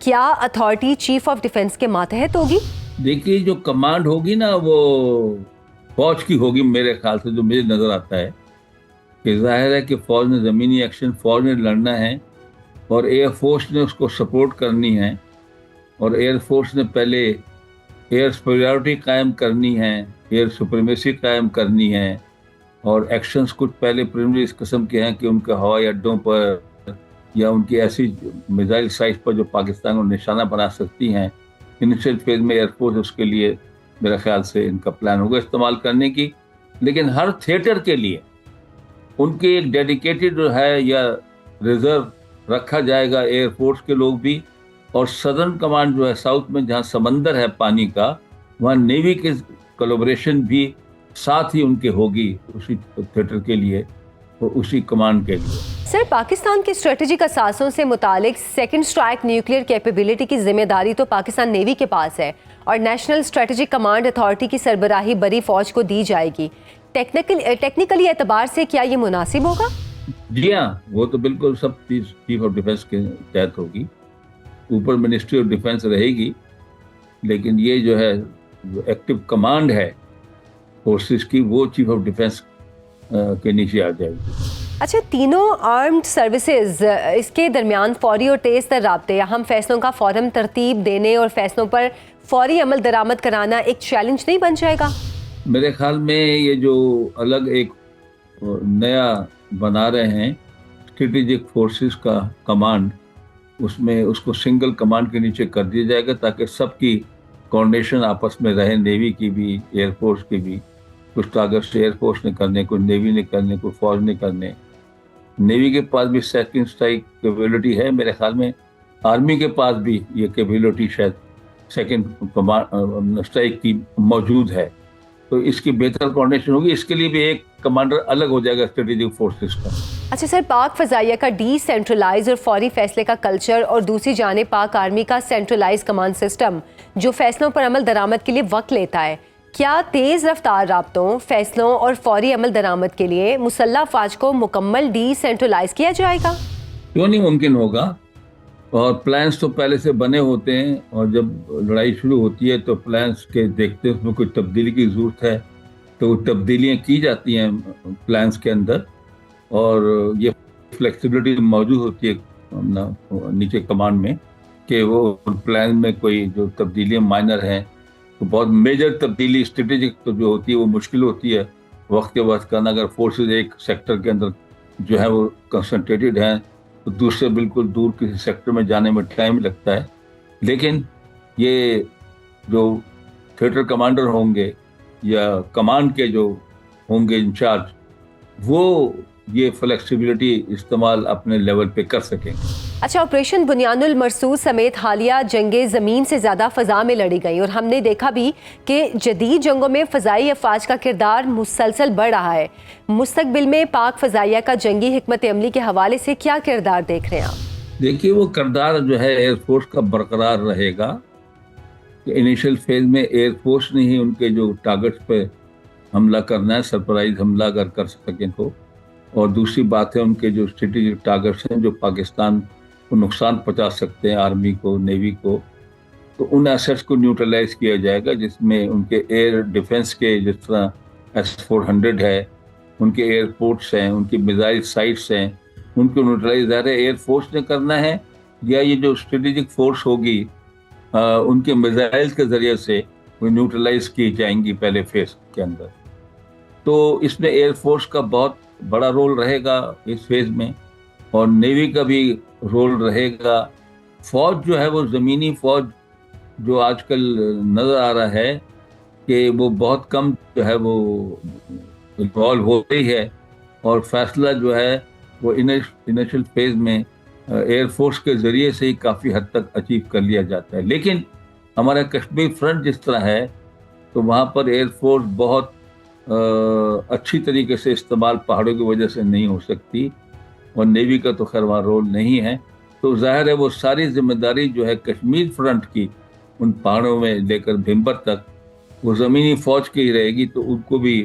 کیا authority chief of defence کے ماتحت ہوگی؟ دیکھیے جو کمانڈ ہوگی نا وہ فوج کی ہوگی میرے خیال سے، جو مجھے نظر آتا ہے کہ ظاہر ہے کہ فوج نے زمینی ایکشن فوج نے لڑنا ہے اور ایئر فورس نے اس کو سپورٹ کرنی ہے، اور ایئر فورس نے پہلے ایئر سپیریورٹی قائم کرنی ہے، ایئر سپریمیسی قائم کرنی ہے، اور ایکشنز کچھ پہلے پریلیمنری اس قسم کے ہیں کہ ان کے ہوائی اڈوں پر یا ان کی ایسی میزائل سائٹ پر جو پاکستان کو نشانہ بنا سکتی ہیں، انیشیل فیز میں ایئر فورس اس کے لیے میرے خیال سے ان کا پلان ہوگا استعمال کرنے کی. لیکن ہر تھیٹر کے لیے ان کے ایک ڈیڈیکیٹڈ جو ہے یا ریزرو رکھا جائے گا ایئر فورس کے لوگ بھی، اور سدرن کمانڈ جو ہے ساؤتھ میں جہاں سمندر ہے پانی کا، وہاں نیوی کی کولابریشن بھی ساتھ ہی ان کے ہوگی اسی تھیٹر کے لیے اور اسی کمانڈ کے لیے. سر، پاکستان کے اسٹریٹجک اثاثوں سے متعلق سیکنڈ اسٹرائک نیوکلیئر کیپیبلٹی کی ذمہ داری تو پاکستان نیوی کے پاس ہے اور نیشنل اسٹریٹجک کمانڈ اتھارٹی کی سربراہی بری فوج کو دی جائے گی. ٹیکنیکلی اعتبار سے کیا یہ مناسب ہوگا؟ جی ہاں، وہ تو بالکل سب چیز چیف آف ڈیفنس کے تحت ہوگی، اوپر منسٹری آف ڈیفنس رہے گی، لیکن یہ جو ہے جو ایکٹیو کمانڈ ہے فورسز کی وہ چیف آف ڈیفنس کے نیچے آ جائے گی. اچھا، تینوں آرمڈ سروسز اس کے درمیان فوری اور تیز تر رابطے، اہم فیصلوں کا فوراً ترتیب دینے اور فیصلوں پر فوری عمل درآمد کرانا ایک چیلنج نہیں بن جائے گا؟ میرے خیال میں یہ جو الگ ایک نیا بنا رہے ہیں اسٹریٹجک فورسز کا کمانڈ، اس میں اس کو سنگل کمانڈ کے نیچے کر دیا جائے گا تاکہ سب کی کوآرڈینیشن آپس میں رہے، نیوی کی بھی ایئر فورس کی بھی. کچھ ٹارگٹس ایئر فورس نے کرنے، کوئی نیوی نے کرنے، کوئی فوج نے کرنے. نیوی کے پاس بھی سیکنڈ اسٹرائک کیپیبلٹی ہے، میرے خیال میں آرمی کے پاس بھی یہ کیپیبلٹی شاید سیکنڈ اسٹرائک کی موجود ہے، تو اس کی بہتر کوآرڈینیشن ہوگی. اس کے لیے بھی ایک کمانڈر الگ ہو جائے گا اسٹریٹجک فورسز کا. اچھا سر، پاک فضائیہ کا ڈی سینٹرلائز اور فوری فیصلے کا کلچر اور دوسری جانب پاک آرمی کا سینٹرلائز کمانڈ سسٹم جو فیصلوں پر عمل درآمد کے لیے وقت لیتا ہے، کیا تیز رفتار رابطوں، فیصلوں اور فوری عمل درآمد کے لیے مسلح افواج کو مکمل ڈی سینٹرلائز کیا جائے گا؟ کیوں نہیں ممکن ہوگا، اور پلانس تو پہلے سے بنے ہوتے ہیں، اور جب لڑائی شروع ہوتی ہے تو پلانس کے دیکھتے ہیں اس میں کوئی تبدیلی کی ضرورت ہے تو تبدیلیاں کی جاتی ہیں پلانس کے اندر، اور یہ فلیکسیبلٹی موجود ہوتی ہے نیچے کمانڈ میں کہ وہ پلان میں کوئی جو تبدیلیاں مائنر ہیں، تو بہت میجر تبدیلی اسٹریٹجک تو جو ہوتی ہے وہ مشکل ہوتی ہے وقت کے وقت کرنا. اگر فورسز ایک سیکٹر کے اندر جو ہے وہ کنسنٹریٹڈ ہیں تو دوسرے بالکل دور کسی سیکٹر میں جانے میں ٹائم لگتا ہے. لیکن یہ جو تھیٹر کمانڈر ہوں گے یا کمانڈ کے جو ہوں گے انچارج، وہ یہ فلیکسیبلٹی استعمال اپنے لیول پہ کر سکیں گے. اچھا، آپریشن بنیان المرصوص سمیت حالیہ جنگیں زمین سے زیادہ فضا میں لڑی گئیں، اور ہم نے دیکھا بھی کہ جدید جنگوں میں فضائی افواج کا کردار مسلسل بڑھ رہا ہے. مستقبل میں پاک فضائیہ کا جنگی حکمت عملی کے حوالے سے کیا کردار دیکھ رہے ہیں آپ؟ دیکھیے، وہ کردار جو ہے ایئر فورس کا برقرار رہے گا کہ انیشل فیز میں ایئر فورس نے ہی ان کے جو ٹارگٹس پہ حملہ کرنا ہے، سرپرائز حملہ اگر کر سکیں تو. اور دوسری بات ہے ان کے جو اسٹریٹجک ٹارگٹس ہیں جو پاکستان کو نقصان پہنچا سکتے ہیں، آرمی کو، نیوی کو، تو ان ایسٹس کو نیوٹرلائز کیا جائے گا، جس میں ان کے ایئر ڈیفنس کے جس طرح S-400 ہے، ان کے ایئر پورٹس ہیں، ان کی میزائل سائٹس ہیں، ان کو نیوٹرلائز ظاہر ہے ایئر فورس نے کرنا ہے، یا یہ جو اسٹریٹجک فورس ہوگی ان کے میزائل کے ذریعے سے وہ نیوٹرلائز کی جائیں گی پہلے فیز کے اندر. تو اس میں ایئر فورس کا بہت بڑا رول رہے گا اس فیز میں، اور نیوی کا بھی رول رہے گا. فوج جو ہے وہ زمینی فوج جو آج کل نظر آ رہا ہے کہ وہ بہت کم جو ہے وہ انوالو ہو رہی ہے، اور فیصلہ جو ہے وہ انیشل فیز میں ایئر فورس کے ذریعے سے ہی کافی حد تک اچیو کر لیا جاتا ہے. لیکن ہمارا کشمیر فرنٹ جس طرح ہے تو وہاں پر ایئر فورس بہت اچھی طریقے سے استعمال پہاڑوں کی وجہ سے نہیں ہو سکتی، اور نیوی کا تو خیر وہاں رول نہیں ہے. تو ظاہر ہے وہ ساری ذمہ داری جو ہے کشمیر فرنٹ کی ان پہاڑوں میں لے کر بھیمبر تک وہ زمینی فوج کی ہی رہے گی، تو ان کو بھی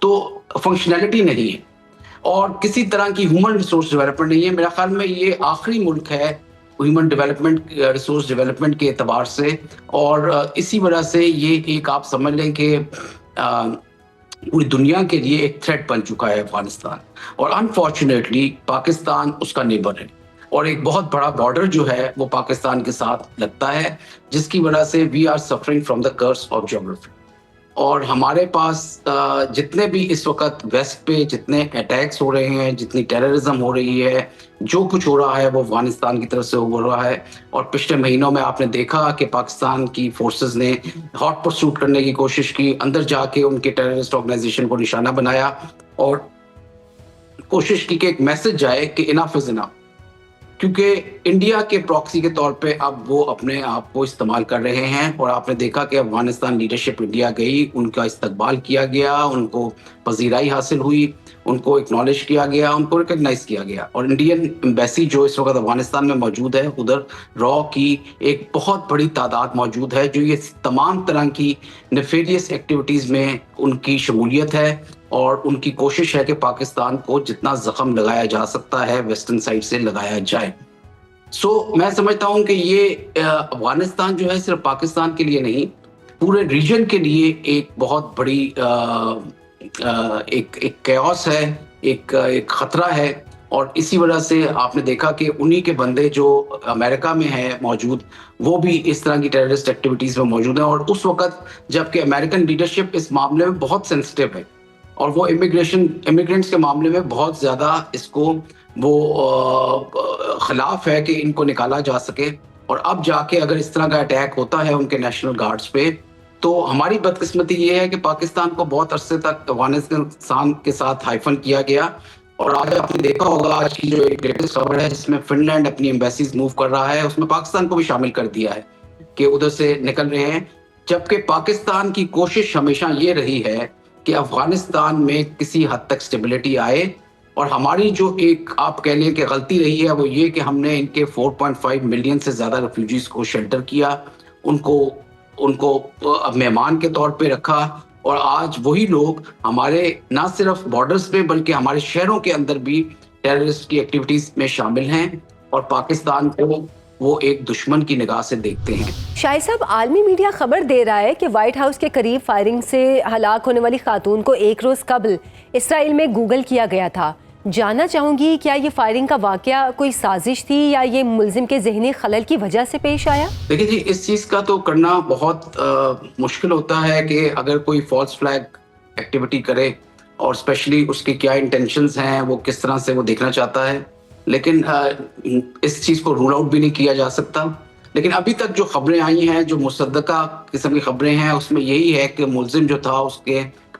تو فنکشنلٹی نہیں ہے اور کسی طرح کی ہیومن ریسورس ڈیولپمنٹ نہیں ہے. میرا خیال میں یہ آخری ملک ہے ہیومن ڈیولپمنٹ ریسورس ڈیولپمنٹ کے اعتبار سے, اور اسی وجہ سے یہ ایک آپ سمجھ لیں کہ پوری دنیا کے لیے ایک تھریٹ بن چکا ہے افغانستان, اور انفارچونیٹلی پاکستان اس کا نیبر ہے, اور ایک بہت بڑا بارڈر جو ہے وہ پاکستان کے ساتھ لگتا ہے, جس کی وجہ سے we are suffering from the curse of geography. اور ہمارے پاس جتنے بھی اس وقت ویسٹ پہ جتنے اٹیکس ہو رہے ہیں, جتنی ٹیررزم ہو رہی ہے, جو کچھ ہو رہا ہے وہ افغانستان کی طرف سے ہو رہا ہے. اور پچھلے مہینوں میں آپ نے دیکھا کہ پاکستان کی فورسز نے ہاٹ پرسوٹ کرنے کی کوشش کی, اندر جا کے ان کے ٹیررسٹ آرگنائزیشن کو نشانہ بنایا اور کوشش کی کہ ایک میسج جائے کہ انف از انف, کیونکہ انڈیا کے پراکسی کے طور پہ اب وہ اپنے آپ کو استعمال کر رہے ہیں. اور آپ نے دیکھا کہ افغانستان لیڈرشپ انڈیا گئی, ان کا استقبال کیا گیا, ان کو پذیرائی حاصل ہوئی, ان کو اکنالج کیا گیا, ان کو ریکگنائز کیا گیا. اور انڈین ایمبیسی جو اس وقت افغانستان میں موجود ہے, ادھر را کی ایک بہت بڑی تعداد موجود ہے جو یہ تمام طرح کی نیفیریس ایکٹیویٹیز میں ان کی شمولیت ہے, اور ان کی کوشش ہے کہ پاکستان کو جتنا زخم لگایا جا سکتا ہے ویسٹرن سائڈ سے لگایا جائے. میں سمجھتا ہوں کہ یہ افغانستان جو ہے صرف پاکستان کے لیے نہیں, پورے ریجن کے لیے ایک بہت بڑی ایک کیوس ہے, ایک خطرہ ہے. اور اسی وجہ سے آپ نے دیکھا کہ انہی کے بندے جو امریکہ میں ہیں موجود, وہ بھی اس طرح کی ٹیررسٹ ایکٹیویٹیز میں موجود ہیں. اور اس وقت جب کہ امریکن لیڈرشپ اس معاملے میں بہت سینسٹیو ہے, اور وہ امیگرینٹس کے معاملے میں بہت زیادہ اس کو وہ خلاف ہے کہ ان کو نکالا جا سکے. اور اب جا کے اگر اس طرح کا اٹیک ہوتا ہے ان کے نیشنل گارڈز پہ, تو ہماری بدقسمتی یہ ہے کہ پاکستان کو بہت عرصے تک افغانستان کے ساتھ ہائفن کیا گیا. اور آج آپ نے دیکھا ہوگا آج کی جو ایک لیٹسٹ خبر ہے جس میں فن لینڈ اپنی ایمبیسیز موو کر رہا ہے, اس میں پاکستان کو بھی شامل کر دیا ہے کہ ادھر سے نکل رہے ہیں. جبکہ پاکستان کی کوشش ہمیشہ یہ رہی ہے کہ افغانستان میں کسی حد تک اسٹیبلٹی آئے, اور ہماری جو ایک آپ کہہ لیں کہ غلطی رہی ہے وہ یہ کہ ہم نے ان کے 4.5 ملین سے زیادہ ریفیوجیز کو شیلٹر کیا, ان کو مہمان کے طور پہ رکھا. اور آج وہی لوگ ہمارے نہ صرف بارڈرز پہ بلکہ ہمارے شہروں کے اندر بھی ٹیررسٹ کی ایکٹیویٹیز میں شامل ہیں, اور پاکستان کو وہ ایک دشمن کی نگاہ سے دیکھتے ہیں. شاہد صاحب, عالمی میڈیا خبر دے رہا ہے کہ وائٹ ہاؤس کے قریب فائرنگ سے ہلاک ہونے والی خاتون کو ایک روز قبل اسرائیل میں گوگل کیا گیا تھا. جاننا چاہوں گی کیا یہ فائرنگ کا واقعہ کوئی سازش تھی یا یہ ملزم کے ذہنی خلل کی وجہ سے پیش آیا؟ دیکھیں جی, اس چیز کا تو کرنا بہت مشکل ہوتا ہے کہ اگر کوئی فالس فلیگ ایکٹیویٹی کرے, اور اسپیشلی اس کے کیا انٹینشنز ہیں, وہ کس طرح سے وہ دیکھنا چاہتا ہے. لیکن اس چیز کو رول آؤٹ بھی نہیں کیا جا سکتا. لیکن ابھی تک جو خبریں آئی ہیں, جو مصدقہ قسم کی خبریں ہیں, اس میں یہی ہے کہ ملزم جو تھا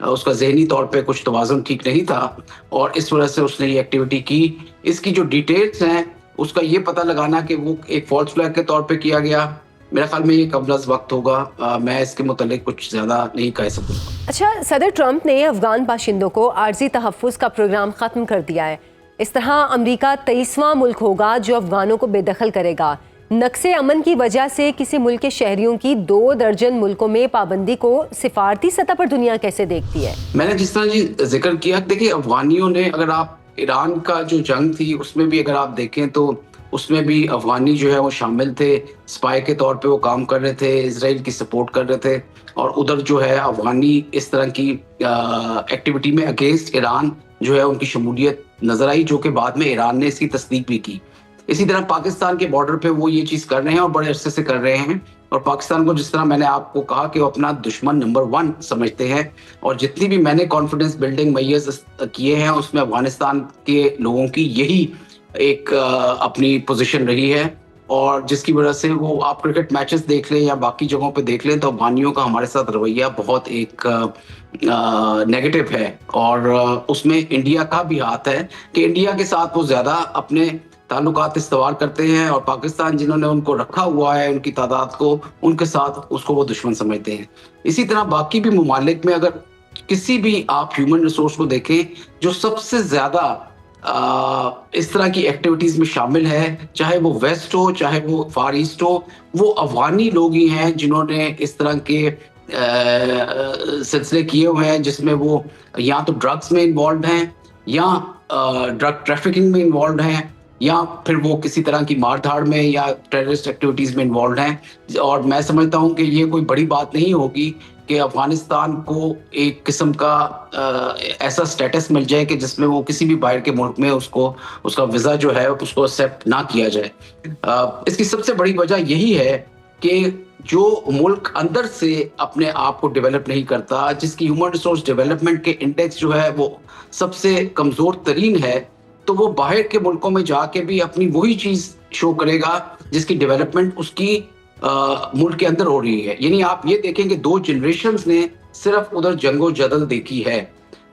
اس کا ذہنی طور پہ کچھ توازن ٹھیک نہیں تھا, اور اس وجہ سے اس نے یہ ایکٹیویٹی کی. اس کی جو ڈیٹیلز ہیں اس کا یہ پتہ لگانا کہ وہ ایک فالس فلیگ کے طور پہ کیا گیا, میرا خیال میں یہ قبل از وقت ہوگا. میں اس کے متعلق کچھ زیادہ نہیں کہہ سکوں. اچھا, صدر ٹرمپ نے افغان باشندوں کو عارضی تحفظ کا پروگرام ختم کر دیا ہے. اس طرح امریکہ 23واں ملک ہوگا جو افغانوں کو بے دخل کرے گا. نقص امن کی وجہ سے کسی ملک کے شہریوں کی 2 درجن ملکوں میں پابندی کو سفارتی سطح پر دنیا کیسے دیکھتی ہے؟ میں نے جس طرح ذکر کیا, دیکھیں افغانیوں نے, اگر آپ ایران کا جو جنگ تھی اس میں بھی اگر آپ دیکھیں تو اس میں بھی افغانی جو ہے وہ شامل تھے, اسپائی کے طور پہ وہ کام کر رہے تھے, اسرائیل کی سپورٹ کر رہے تھے. اور ادھر جو ہے افغانی اس طرح کی ایکٹیویٹی میں اگینسٹ ایران جو ہے ان کی شمولیت نظر آئی, جو کہ بعد میں ایران نے اس کی تصدیق بھی کی. اسی طرح پاکستان کے بارڈر پہ وہ یہ چیز کر رہے ہیں اور بڑے عرصے سے کر رہے ہیں. اور پاکستان کو جس طرح میں نے آپ کو کہا کہ وہ اپنا دشمن نمبر 1 سمجھتے ہیں, اور جتنی بھی میں نے کانفیڈنس بلڈنگ میئرز کیے ہیں اس میں افغانستان کے لوگوں کی یہی ایک اپنی پوزیشن رہی ہے. اور جس کی وجہ سے وہ آپ کرکٹ میچز دیکھ لیں یا باقی جگہوں پہ دیکھ لیں تو افغانیوں کا ہمارے ساتھ رویہ بہت ایک نیگیٹو ہے. اور اس میں انڈیا کا بھی ہاتھ ہے کہ انڈیا کے ساتھ وہ زیادہ اپنے تعلقات استوار کرتے ہیں, اور پاکستان جنہوں نے ان کو رکھا ہوا ہے, ان کی تعداد کو, ان کے ساتھ اس کو وہ دشمن سمجھتے ہیں. اسی طرح باقی بھی ممالک میں اگر کسی بھی آپ ہیومن ریسورس کو دیکھیں, جو سب سے زیادہ اس طرح کی ایکٹیویٹیز میں شامل ہے, چاہے وہ ویسٹ ہو چاہے وہ فار ایسٹ ہو, وہ افغانی لوگ ہی ہیں جنہوں نے اس طرح کے سلسلے کیے ہوئے ہیں جس میں وہ یا تو ڈرگس میں انوالوڈ ہیں یا ڈرگ ٹریفکنگ میں انوالوڈ ہیں یا پھر وہ کسی طرح کی مار دھاڑ میں یا ٹیررسٹ ایکٹیویٹیز میں انوالوڈ ہیں. اور میں سمجھتا ہوں کہ یہ کوئی بڑی بات نہیں ہوگی کہ افغانستان کو ایک قسم کا ایسا سٹیٹس مل جائے کہ جس میں وہ کسی بھی باہر کے ملک میں اس کا ویزا جو ہے اس کو ایکسیپٹ نہ کیا جائے. اس کی سب سے بڑی وجہ یہی ہے کہ جو ملک اندر سے اپنے آپ کو ڈیولپ نہیں کرتا, جس کی ہیومن ریسورس ڈیولپمنٹ کے انڈیکس جو ہے وہ سب سے کمزور ترین ہے, تو وہ باہر کے ملکوں میں جا کے بھی اپنی وہی چیز شو کرے گا جس کی ڈیولپمنٹ اس کی ملک کے اندر ہو رہی ہے. یعنی آپ یہ دیکھیں کہ 2 جنریشنز نے صرف ادھر جنگ و جدل دیکھی ہے,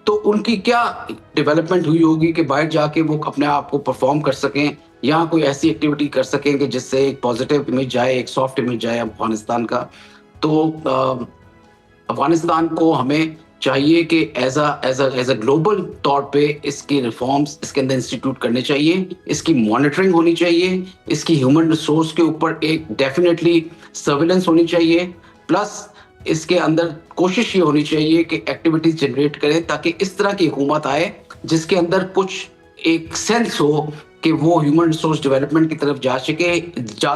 تو ان کی کیا ڈیولپمنٹ ہوئی ہوگی کہ باہر جا کے وہ اپنے آپ کو پرفارم کر سکیں, یہاں کوئی ایسی ایکٹیویٹی کر سکیں کہ جس سے ایک پازیٹیو امیج جائے, ایک سافٹ امیج جائے افغانستان کا. تو افغانستان کو ہمیں چاہیے کہ ایز اے گلوبل طور پہ اس کی ریفارمز اس کے اندر انسٹیٹیوٹ کرنے چاہیے, اس کی مانیٹرنگ ہونی چاہیے, اس کی ہیومن ریسورس کے اوپر ایک ڈیفینیٹلی سرویلنس ہونی چاہیے, پلس اس کے اندر کوشش یہ ہونی چاہیے کہ ایکٹیویٹیز جنریٹ کریں تاکہ اس طرح کی حکومت آئے جس کے اندر کچھ ایک سینس ہو کہ وہ ہیومن ریسورس ڈیولپمنٹ کی طرف جا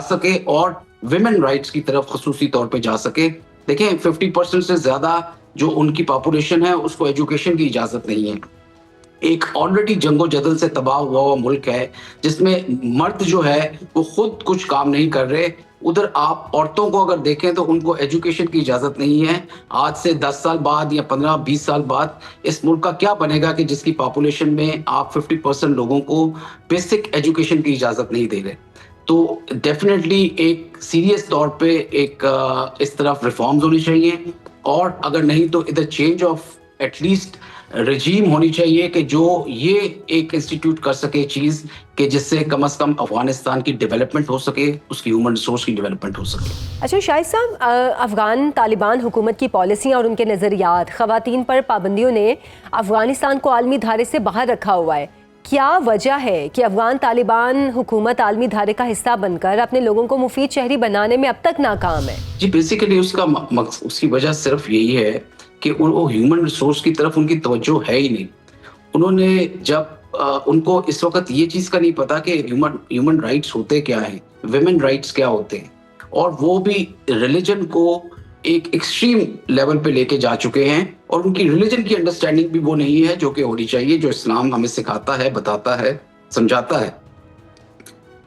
سکے اور ویمن رائٹس کی طرف خصوصی طور پہ جا سکے. دیکھیں 50% سے زیادہ جو ان کی پاپولیشن ہے اس کو ایجوکیشن کی اجازت نہیں ہے. ایک آلریڈی جنگ و جدل سے تباہ ہوا ملک ہے جس میں مرد جو ہے وہ خود کچھ کام نہیں کر رہے. ادھر آپ عورتوں کو اگر دیکھیں تو ان کو ایجوکیشن کی اجازت نہیں ہے. آج سے 10 سال بعد یا 15-20 سال بعد اس ملک کا کیا بنے گا کہ جس کی پاپولیشن میں آپ 50% لوگوں کو بیسک ایجوکیشن کی اجازت نہیں دے رہے. تو ڈیفینیٹلی ایک سیریس طور پہ ایک اس طرف ریفارمز ہونی چاہیے, اور اگر نہیں تو ادھر چینج آف ایٹ لیسٹ رجیم ہونی چاہیے کہ جو یہ ایک انسٹیٹیوٹ کر سکے چیز کہ جس سے کم از کم افغانستان کی ڈیولپمنٹ ہو سکے, اس کی ہیومن ریسورس کی ڈیولپمنٹ ہو سکے. اچھا شاہد صاحب, افغان طالبان حکومت کی پالیسیاں اور ان کے نظریات خواتین پر پابندیوں نے افغانستان کو عالمی دھارے سے باہر رکھا ہوا ہے. کیا وجہ ہے کہ افغان طالبان حکومت عالمی دھارے کا حصہ بن کر اپنے لوگوں کو مفید شہری بنانے میں اب تک ناکام ہے؟ جی بیسیکلی اس کی وجہ صرف یہی ہے کہ وہ ہیومن ریسورس کی طرف ان کی توجہ ہے ہی نہیں. انہوں نے جب ان کو اس وقت یہ چیز کا نہیں پتا کہ ہیومن رائٹس ہوتے کیا ہیں, ویمن رائٹس کیا ہوتے ہیں, اور وہ بھی ریلیجن کو ایک ایکسٹریم لیول پہ لے کے جا چکے ہیں, اور ان کی ریلیجن کی انڈرسٹینڈنگ بھی وہ نہیں ہے جو کہ ہونی چاہیے, جو اسلام ہمیں سکھاتا ہے, بتاتا ہے, سمجھاتا ہے.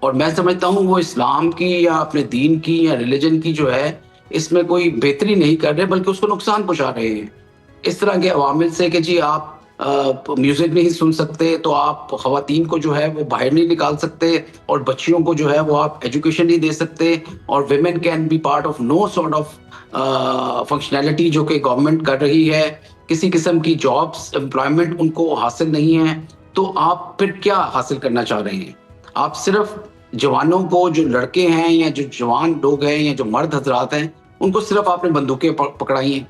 اور میں سمجھتا ہوں وہ اسلام کی یا اپنے دین کی یا ریلیجن کی جو ہے اس میں کوئی بہتری نہیں کر رہے بلکہ اس کو نقصان پہنچا رہے ہیں. اس طرح کے عوامل سے کہ جی آپ میوزک نہیں سن سکتے تو آپ خواتین کو جو ہے وہ باہر نہیں نکال سکتے, اور بچیوں کو جو ہے وہ آپ ایجوکیشن نہیں دے سکتے, اور women can be part of no sort of functionality جو کہ گورنمنٹ کر رہی ہے, کسی قسم کی جابس امپلائمنٹ ان کو حاصل نہیں ہے. تو آپ پھر کیا حاصل کرنا چاہ رہے ہیں؟ آپ صرف جوانوں کو, جو لڑکے ہیں یا جو جوان لوگ ہیں یا جو مرد حضرات ہیں, ان کو صرف آپ نے بندوقیں پکڑائی ہیں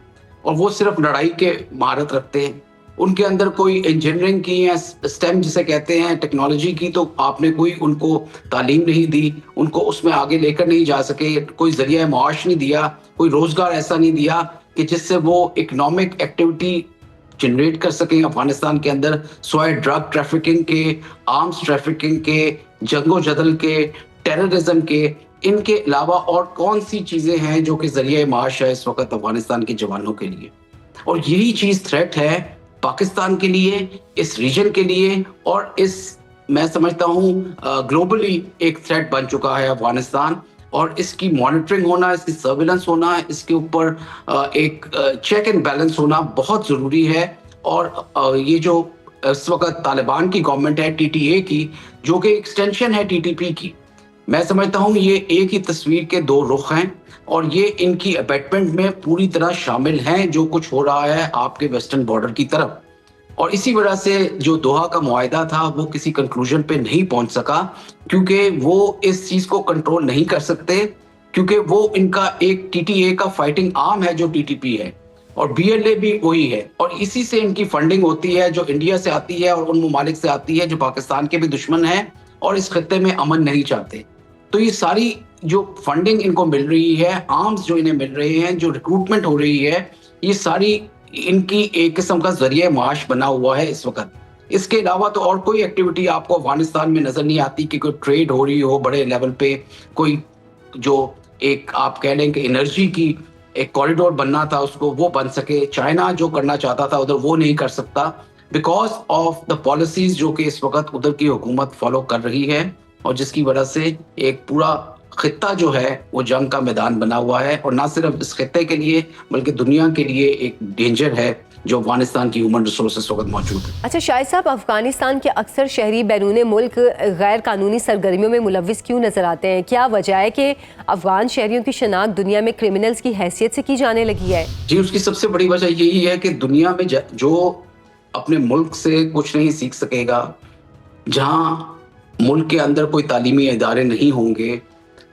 اور وہ صرف لڑائی کے مہارت رکھتے ہیں. ان کے اندر کوئی انجینئرنگ کی یا اسٹیم جسے کہتے ہیں ٹیکنالوجی کی تو آپ نے کوئی ان کو تعلیم نہیں دی, ان کو اس میں آگے لے کر نہیں جا سکے, کوئی ذریعہ معاش نہیں دیا, کوئی روزگار ایسا نہیں دیا کہ جس سے وہ اکنامک ایکٹیویٹی جنریٹ کر سکیں افغانستان کے اندر, سوائے ڈرگ ٹریفکنگ کے, آرمز ٹریفکنگ کے, جنگ و جدل کے, ٹیررزم کے. ان کے علاوہ اور کون سی چیزیں ہیں جو کہ ذریعہ معاش ہے اس وقت افغانستان کے جوانوں کے لیے؟ اور یہی چیز تھریٹ ہے پاکستان کے لیے, اس ریجن کے لیے, اور اس میں سمجھتا ہوں گلوبلی ایک تھریٹ بن چکا ہے افغانستان. اور اس کی مانیٹرنگ ہونا, اس کی سرویلنس ہونا, اس کے اوپر ایک چیک اینڈ بیلنس ہونا بہت ضروری ہے. اور یہ جو اس وقت طالبان کی گورنمنٹ ہے TTA کی, جو کہ ایکسٹینشن ہے TTP کی, میں سمجھتا ہوں یہ ایک ہی تصویر کے 2 رخ ہیں, اور یہ ان کی ابیٹمنٹ میں پوری طرح شامل ہیں جو کچھ ہو رہا ہے آپ کے ویسٹرن بارڈر کی طرف. اور اسی وجہ سے جو دوحہ کا معاہدہ تھا وہ کسی کنکلوژن پہ نہیں پہنچ سکا, کیونکہ وہ اس چیز کو کنٹرول نہیں کر سکتے, کیونکہ وہ ان کا ایک TTA کا فائٹنگ آرم ہے جو TTP ہے, اور BLA بھی وہی ہے, اور اسی سے ان کی فنڈنگ ہوتی ہے جو انڈیا سے آتی ہے اور ان ممالک سے آتی ہے جو پاکستان کے بھی دشمن ہیں اور اس خطے میں امن نہیں چاہتے. تو یہ ساری جو فنڈنگ ان کو مل رہی ہے, آرمز جو انہیں مل رہے ہیں, جو ریکروٹمنٹ ہو رہی ہے, یہ ساری ان کی ایک قسم کا ذریعہ معاش بنا ہوا ہے اس وقت. اس کے علاوہ تو اور کوئی ایکٹیویٹی آپ کو افغانستان میں نظر نہیں آتی کہ کوئی ٹریڈ ہو رہی ہو بڑے لیول پہ, کوئی جو ایک آپ کہہ لیں کہ انرجی کی ایک کوریڈور بننا تھا اس کو وہ بن سکے. چائنا جو کرنا چاہتا تھا ادھر وہ نہیں کر سکتا بیکاز آف دا پالیسیز جو کہ اس وقت ادھر کی حکومت فالو کر رہی ہے, اور جس کی وجہ سے ایک پورا خطہ جو ہے وہ جنگ کا میدان بنا ہوا ہے, اور نہ صرف اس خطے کے لیے بلکہ دنیا کے لیے ایک ڈینجر ہے جو افغانستان کی ہیومن ریسورسز وقت موجود ہے. اچھا شاہد صاحب, افغانستان کے اکثر شہری بیرون ملک غیر قانونی سرگرمیوں میں ملوث کیوں نظر آتے ہیں؟ کیا وجہ ہے کہ افغان شہریوں کی شناخت دنیا میں کرمنلز کی حیثیت سے کی جانے لگی ہے؟ جی, اس کی سب سے بڑی وجہ یہی ہے کہ دنیا میں جو اپنے ملک سے کچھ نہیں سیکھ سکے گا, جہاں ملک کے اندر کوئی تعلیمی ادارے نہیں ہوں گے,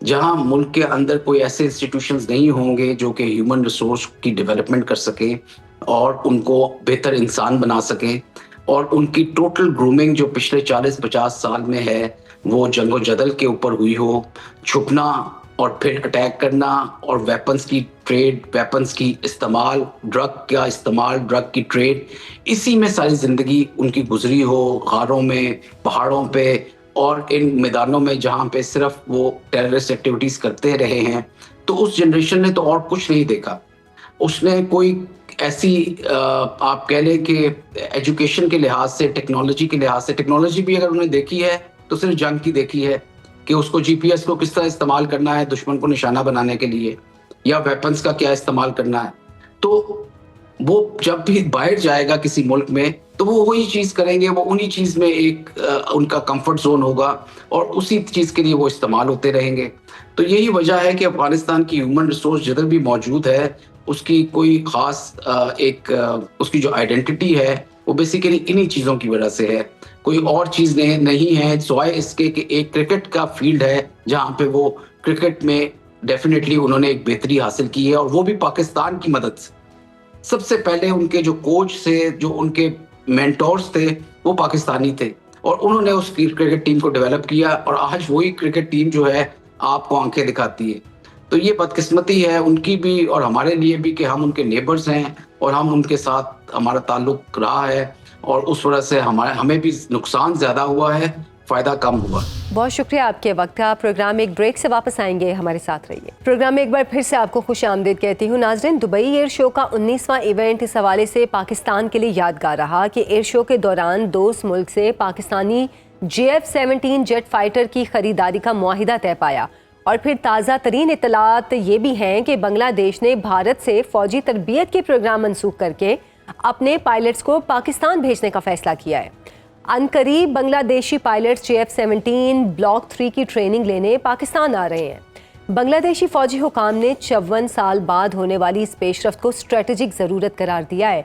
جہاں ملک کے اندر کوئی ایسے انسٹیٹیوشنز نہیں ہوں گے جو کہ ہیومن ریسورس کی ڈیولپمنٹ کر سکیں اور ان کو بہتر انسان بنا سکیں, اور ان کی ٹوٹل گرومنگ جو پچھلے 40-50 سال میں ہے وہ جنگ و جدل کے اوپر ہوئی ہو, چھپنا اور پھر اٹیک کرنا, اور ویپنز کی ٹریڈ, ویپنز کی استعمال, ڈرگ کا استعمال, ڈرگ کی ٹریڈ, اسی میں ساری زندگی ان کی گزری ہو, غاروں میں, پہاڑوں پہ اور ان میدانوں میں جہاں پہ صرف وہ ٹیررسٹ ایکٹیویٹیز کرتے رہے ہیں. تو اس جنریشن نے تو اور کچھ نہیں دیکھا. اس نے کوئی ایسی آپ کہہ لیں کہ ایجوکیشن کے لحاظ سے, ٹیکنالوجی کے لحاظ سے, ٹیکنالوجی بھی اگر انہوں نے دیکھی ہے تو صرف جنگ کی دیکھی ہے کہ اس کو جی پی ایس کو کس طرح استعمال کرنا ہے دشمن کو نشانہ بنانے کے لیے, یا ویپنز کا کیا استعمال کرنا ہے. تو وہ جب بھی باہر جائے گا کسی ملک میں تو وہ وہی چیز کریں گے, وہ انہی چیز میں ایک ان کا کمفرٹ زون ہوگا اور اسی چیز کے لیے وہ استعمال ہوتے رہیں گے. تو یہی وجہ ہے کہ افغانستان کی ہیومن ریسورس جدھر بھی موجود ہے اس کی کوئی خاص ایک اس کی جو آئیڈینٹی ہے وہ بیسیکلی انہی چیزوں کی وجہ سے ہے, کوئی اور چیز نہیں ہے سوائے اس کے کہ ایک کرکٹ کا فیلڈ ہے جہاں پہ وہ کرکٹ میں ڈیفینیٹلی انہوں نے ایک بہتری حاصل کی ہے, اور وہ بھی پاکستان کی مدد سے. سب سے پہلے ان کے جو کوچ تھے, جو ان کے مینٹورز تھے, وہ پاکستانی تھے, اور انہوں نے اس کرکٹ ٹیم کو ڈیولپ کیا, اور آج وہی کرکٹ ٹیم جو ہے آپ کو آنکھیں دکھاتی ہے. تو یہ بدقسمتی ہے ان کی بھی اور ہمارے لیے بھی کہ ہم ان کے نیبرز ہیں اور ہم ان کے ساتھ ہمارا تعلق رہا ہے, اور اس وجہ سے ہمیں بھی نقصان زیادہ ہوا ہے, فائدہ کم ہوا. بہت شکریہ آپ کے وقت کا. پروگرام ایک بریک سے واپس آئیں گے, ہمارے ساتھ رہیے. پروگرام میں ایک بار پھر سے آپ کو خوش آمدید کہتی ہوں. ناظرین, دبئی ایئر شو کا 19واں ایونٹ اس حوالے سے پاکستان کے لیے یادگار رہا کہ ایئر شو کے دوران دوست ملک سے پاکستانی JF-17 جیٹ فائٹر کی خریداری کا معاہدہ طے پایا, اور پھر تازہ ترین اطلاعات یہ بھی ہیں کہ بنگلہ دیش نے بھارت سے فوجی تربیت کے پروگرام منسوخ کر کے اپنے پائلٹس کو پاکستان بھیجنے کا فیصلہ کیا ہے. عنقریب بنگلہ دیشی پائلٹس JF-17 بلاک 3 کی ٹریننگ لینے پاکستان آ رہے ہیں. بنگلہ دیشی فوجی حکام نے 54 سال بعد ہونے والی اس پیش رفت کو اسٹریٹجک ضرورت قرار دیا ہے.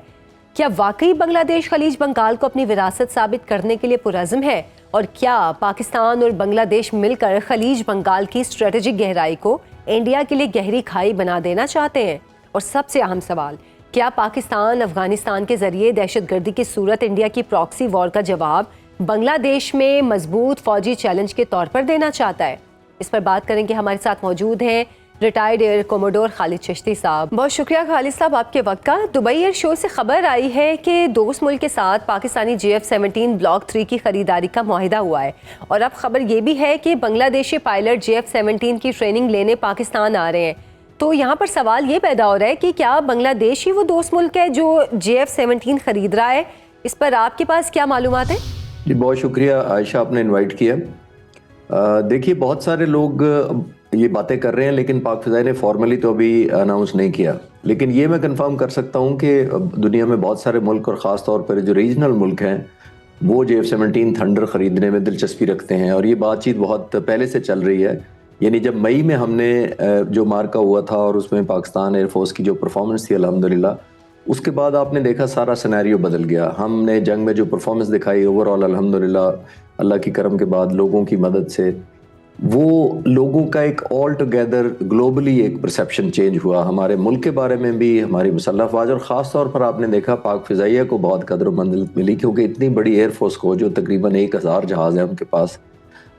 کیا واقعی بنگلہ دیش خلیج بنگال کو اپنی وراثت ثابت کرنے کے لیے پرعزم ہے؟ اور کیا پاکستان اور بنگلہ دیش مل کر خلیج بنگال کی اسٹریٹجک گہرائی کو انڈیا کے لیے گہری کھائی بنا دینا چاہتے ہیں؟ اور سب سے اہم سوال, کیا پاکستان افغانستان کے ذریعے دہشت گردی کی صورت انڈیا کی پراکسی وار کا جواب بنگلہ دیش میں مضبوط فوجی چیلنج کے طور پر دینا چاہتا ہے؟ اس پر بات کریں گے. ہمارے ساتھ موجود ہیں ریٹائرڈ ایئر کوموڈور خالد چشتی صاحب. بہت شکریہ خالد صاحب آپ کے وقت کا. دبئی ایئر شو سے خبر آئی ہے کہ دوست ملک کے ساتھ پاکستانی JF-17 بلاک 3 کی خریداری کا معاہدہ ہوا ہے, اور اب خبر یہ بھی ہے کہ بنگلہ دیشی پائلٹ JF-17 کی ٹریننگ لینے پاکستان آ رہے ہیں. تو یہاں پر سوال یہ پیدا ہو رہا ہے کہ کیا بنگلہ دیش ہی وہ دوست ملک ہے جو JF-17 خرید رہا ہے؟ اس پر آپ کے پاس کیا معلومات ہیں؟ جی بہت شکریہ عائشہ, آپ نے انوائٹ کیا. دیکھیے بہت سارے لوگ یہ باتیں کر رہے ہیں لیکن پاک فضائی نے فارملی تو ابھی اناؤنس نہیں کیا, لیکن یہ میں کنفرم کر سکتا ہوں کہ دنیا میں بہت سارے ملک اور خاص طور پر جو ریجنل ملک ہیں وہ JF-17 تھنڈر خریدنے میں دلچسپی رکھتے ہیں, اور یہ بات چیت بہت پہلے سے چل رہی ہے. یعنی جب مئی میں ہم نے جو مارکا ہوا تھا اور اس میں پاکستان ایئر فورس کی جو پرفارمنس تھی الحمدللہ, اس کے بعد آپ نے دیکھا سارا سینیریو بدل گیا. ہم نے جنگ میں جو پرفارمنس دکھائی اوور آل الحمدللہ اللہ کی کرم کے بعد لوگوں کی مدد سے, وہ لوگوں کا ایک آل ٹوگیدر گلوبلی ایک پرسیپشن چینج ہوا ہمارے ملک کے بارے میں بھی, ہماری مسلح افواج, اور خاص طور پر آپ نے دیکھا پاک فضائیہ کو بہت قدر و منزلت ملی, کیونکہ اتنی بڑی ایئر فورس کو جو تقریباً 1000 جہاز ہیں ان کے پاس,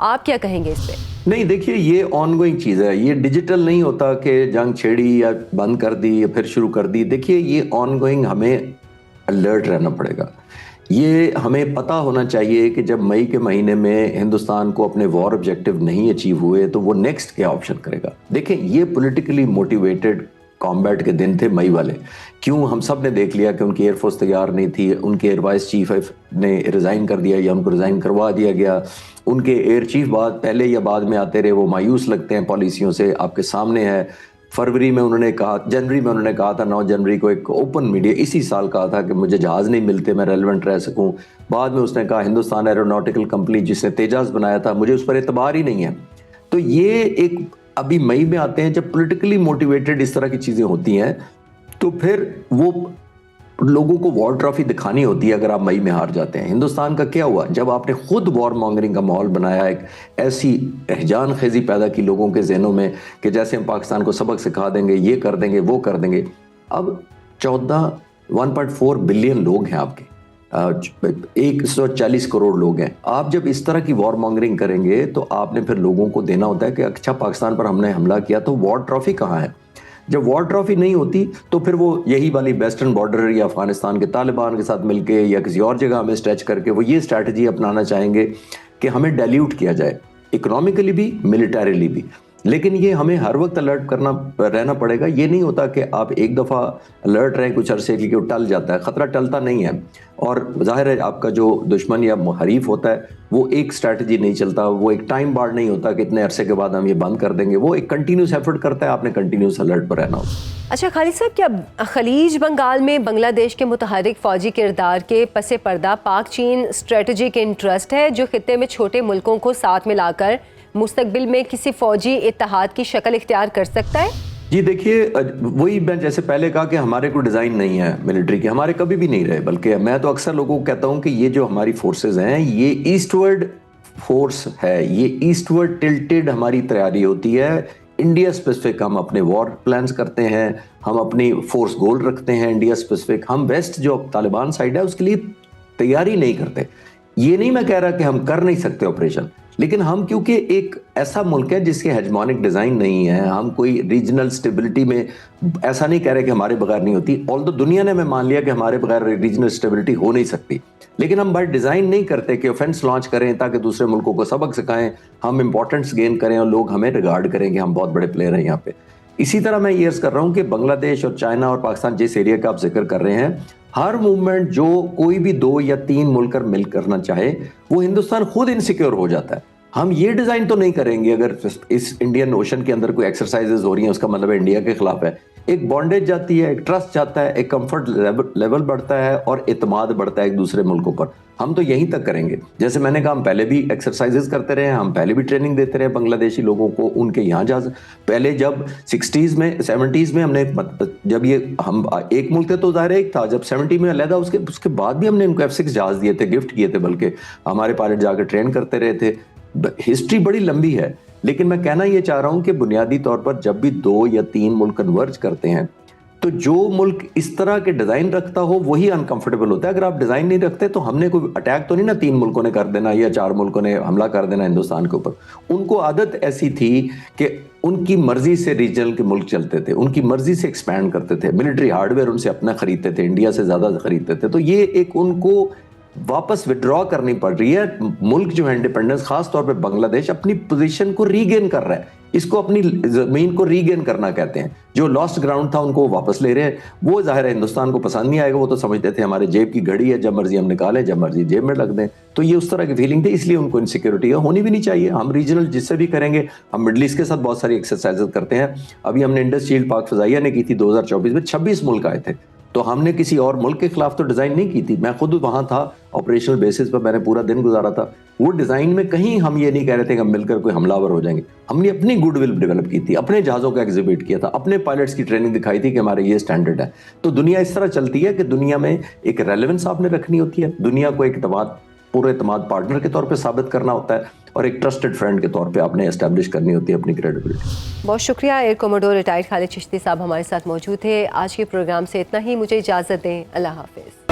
آپ کیا کہیں گے اس پہ؟ نہیں دیکھیے یہ آن گوئنگ چیز ہے, یہ ڈیجیٹل نہیں ہوتا کہ جنگ چھیڑی یا بند کر دی یا پھر شروع کر دی. دیکھیے یہ آن گوئنگ ہمیں الرٹ رہنا پڑے گا. یہ ہمیں پتہ ہونا چاہیے کہ جب مئی کے مہینے میں ہندوستان کو اپنے وار آبجیکٹیو نہیں اچیو ہوئے تو وہ نیکسٹ کیا آپشن کرے گا. دیکھیں یہ پولیٹیکلی موٹیویٹڈ کامبیٹ کے دن تھے مئی والے. کیوں؟ ہم سب نے دیکھ لیا کہ ان کی ایئر فورس تیار نہیں تھی, ان کے ایئر وائس چیف نے ریزائن کر دیا یا ان کو ریزائن کروا دیا گیا. ان کے ایئر چیف بعد پہلے یا بعد میں آتے رہے, وہ مایوس لگتے ہیں پالیسیوں سے, آپ کے سامنے ہے. فروری میں انہوں نے کہا, جنوری میں انہوں نے کہا تھا, 9 جنوری کو ایک اوپن میڈیا اسی سال کہا تھا کہ مجھے جہاز نہیں ملتے میں ریلیونٹ رہ سکوں. بعد میں اس نے کہا ہندوستان ایروناٹیکل کمپنی جس نے تیجاز بنایا تھا مجھے اس پر اعتبار ہی نہیں ہے. تو یہ ایک ابھی مئی میں آتے ہیں جب پولیٹیکلی موٹیویٹڈ اس طرح کی چیزیں ہوتی ہیں تو پھر وہ لوگوں کو وار ٹرافی دکھانی ہوتی ہے اگر آپ مئی میں ہار جاتے ہیں. ہندوستان کا کیا ہوا جب آپ نے خود وار مانگرنگ کا ماحول بنایا, ایک ایسی احجان خیزی پیدا کی لوگوں کے ذہنوں میں کہ جیسے ہم پاکستان کو سبق سکھا دیں گے, یہ کر دیں گے, وہ کر دیں گے. اب 1.4 بلین لوگ ہیں آپ کے, 140 کروڑ لوگ ہیں. آپ جب اس طرح کی وار مانگرنگ کریں گے تو آپ نے پھر لوگوں کو دینا ہوتا ہے کہ اچھا پاکستان پر ہم نے حملہ کیا تو وار ٹرافی کہاں ہے. جب وار ٹرافی نہیں ہوتی تو پھر وہ یہی والی ویسٹرن بارڈر یا افغانستان کے طالبان کے ساتھ مل کے یا کسی اور جگہ ہمیں اسٹریچ کر کے وہ یہ اسٹریٹجی اپنانا چاہیں گے کہ ہمیں ڈیلیوٹ کیا جائے, اکنامکلی بھی ملیٹریلی بھی. لیکن یہ ہمیں ہر وقت الرٹ رہنا پڑے گا. یہ نہیں ہوتا کہ آپ ایک دفعہ الرٹ رہیں کچھ عرصے کے وہ ٹل جاتا ہے. خطرہ ٹلتا نہیں ہے, اور ظاہر ہے آپ کا جو دشمن یا حریف ہوتا ہے وہ ایک اسٹریٹجی نہیں چلتا, وہ ایک ٹائم بار نہیں ہوتا کہ اتنے عرصے کے بعد ہم یہ بند کر دیں گے. وہ ایک کنٹینیوس ایفرٹ کرتا ہے, آپ نے کنٹینیوس الرٹ پر رہنا ہوتا ہے. اچھا خالد صاحب, کیا خلیج بنگال میں بنگلہ دیش کے متحرک فوجی کردار کے پس پردہ پاک چین اسٹریٹجک انٹرسٹ ہے جو خطے میں چھوٹے ملکوں کو ساتھ ملا کر مستقبل میں کسی فوجی اتحاد کی شکل اختیار کر سکتا ہے؟ جی دیکھیے وہی میں جیسے پہلے کہا کہ ہمارے کوئی ڈیزائن نہیں ہے ملٹری کے, ہمارے کبھی بھی نہیں رہے. بلکہ میں تو اکثر لوگوں کو کہتا ہوں کہ یہ جو ہماری فورسز ہیں یہ ایسٹ ورڈ فورس ہے, یہ ایسٹ ورڈ ٹلٹڈ ہماری تیاری ہوتی ہے. انڈیا اسپیسیفک ہم اپنے وار پلانز کرتے ہیں, ہم اپنی فورس گول رکھتے ہیں انڈیا اسپیسیفک. ہم ویسٹ جو طالبان سائڈ ہے اس کے لیے تیاری نہیں کرتے. یہ نہیں میں کہہ رہا کہ ہم کر نہیں سکتے آپریشن, لیکن ہم کیونکہ ایک ایسا ملک ہے جس کے ہیجمونک ڈیزائن نہیں ہے, ہم کوئی ریجنل سٹیبلٹی میں ایسا نہیں کہہ رہے کہ ہمارے بغیر نہیں ہوتی. آلدو دنیا نے ہمیں مان لیا کہ ہمارے بغیر ریجنل سٹیبلٹی ہو نہیں سکتی, لیکن ہم بائی ڈیزائن نہیں کرتے کہ اوفینس لانچ کریں تاکہ دوسرے ملکوں کو سبق سکھائیں, ہم امپورٹنس گین کریں اور لوگ ہمیں ریگارڈ کریں کہ ہم بہت بڑے پلیئر ہیں یہاں پہ. اسی طرح میں یہ عرض کر رہا ہوں کہ بنگلہ دیش اور چائنا اور پاکستان جس ایریا کا آپ ذکر کر رہے ہیں, ہر موومنٹ جو کوئی بھی 2 یا 3 ملک مل کرنا چاہے وہ ہندوستان خود انسیکیور ہو جاتا ہے. ہم یہ ڈیزائن تو نہیں کریں گے اگر اس انڈین اوشن کے اندر کوئی ایکسرسائزز ہو رہی ہیں اس کا مطلب ہے انڈیا کے خلاف ہے. ایک بانڈیج جاتی ہے, ایک ٹرسٹ جاتا ہے, ایک کمفرٹ لیول بڑھتا ہے اور اعتماد بڑھتا ہے ایک دوسرے ملکوں پر. ہم تو یہیں تک کریں گے. جیسے میں نے کہا ہم پہلے بھی ایکسرسائزز کرتے رہے ہیں, ہم پہلے بھی ٹریننگ دیتے رہے بنگلہ دیشی لوگوں کو. ان کے یہاں پہلے جب 60s میں 70s میں ہم نے جب یہ ہم ایک ملک تھے تو ظاہر ایک تھا, جب 70 میں علیحدہ اس کے بعد بھی ہم نے ان کو F-6 جہاز دیے تھے, گفٹ کیے تھے, بلکہ ہمارے پائلٹ جا کے ٹرین کرتے رہے تھے. ہسٹری بڑی لمبی ہے, لیکن میں کہنا یہ چاہ رہا ہوں کہ بنیادی طور پر جب بھی 2 یا 3 ملک کنورج کرتے ہیں تو جو ملک اس طرح کے ڈیزائن رکھتا ہو وہی انکمفرٹیبل ہوتا ہے. اگر آپ ڈیزائن نہیں رکھتے تو ہم نے کوئی اٹیک تو نہیں نا 3 ملکوں نے کر دینا یا 4 ملکوں نے حملہ کر دینا ہندوستان کے اوپر. ان کو عادت ایسی تھی کہ ان کی مرضی سے ریجنل کے ملک چلتے تھے, ان کی مرضی سے ایکسپینڈ کرتے تھے, ملٹری ہارڈ ویئر ان سے اپنا خریدتے تھے, انڈیا سے زیادہ خریدتے تھے. تو یہ ایک ان کو واپس وڈرا کرنی پڑ رہی ہے. ملک جو ہے انڈیپینڈنس, خاص طور پہ بنگلہ دیش اپنی پوزیشن کو ری گین کر رہا ہے. اس کو اپنی زمین کو ری گین کرنا کہتے ہیں. جو لاسٹ گراؤنڈ تھا ان کو واپس لے رہے ہیں. وہ ظاہر ہے ہندوستان کو پسند نہیں آئے گا, وہ تو سمجھتے تھے ہمارے جیب کی گھڑی ہے, جب مرضی ہم نکالیں, جب مرضی جیب میں رکھ دیں. تو یہ اس طرح کی فیلنگ تھی, اس لیے ان کو انسیکیورٹی ہونی بھی نہیں چاہیے. ہم ریجنل جس سے بھی کریں گے, ہم مڈل ایسٹ کے ساتھ بہت ساری ایکسرسائز کرتے ہیں. ابھی ہم نے انڈس شیلڈ پاک فضائیہ نے کی تھی 2024 میں, 26 ملک آئے تھے. تو ہم نے کسی اور ملک کے خلاف تو ڈیزائن نہیں کی تھی. میں خود وہاں تھا آپریشنل بیسس پر, میں نے پورا دن گزارا تھا. وہ ڈیزائن میں کہیں ہم یہ نہیں کہہ رہے تھے کہ ہم مل کر کوئی حملہ آور ہو جائیں گے. ہم نے اپنی گڈ ول ڈیولپ کی تھی, اپنے جہازوں کا ایگزیبٹ کیا تھا, اپنے پائلٹس کی ٹریننگ دکھائی تھی کہ ہمارے یہ اسٹینڈرڈ ہے. تو دنیا اس طرح چلتی ہے کہ دنیا میں ایک ریلیونس آپ نے رکھنی ہوتی ہے, دنیا کو ایک پورے اعتماد پارٹنر کے طور پہ ثابت کرنا ہوتا ہے, اور ایک ٹرسٹڈ فرینڈ کے طور پہ آپ نے اسٹیبلش کرنی ہوتی ہے اپنی کریڈیبلٹی. بہت شکریہ. ایئر کوموڈور ریٹائرڈ خالد چشتی صاحب ہمارے ساتھ موجود تھے. آج کے پروگرام سے اتنا ہی, مجھے اجازت دیں. اللہ حافظ.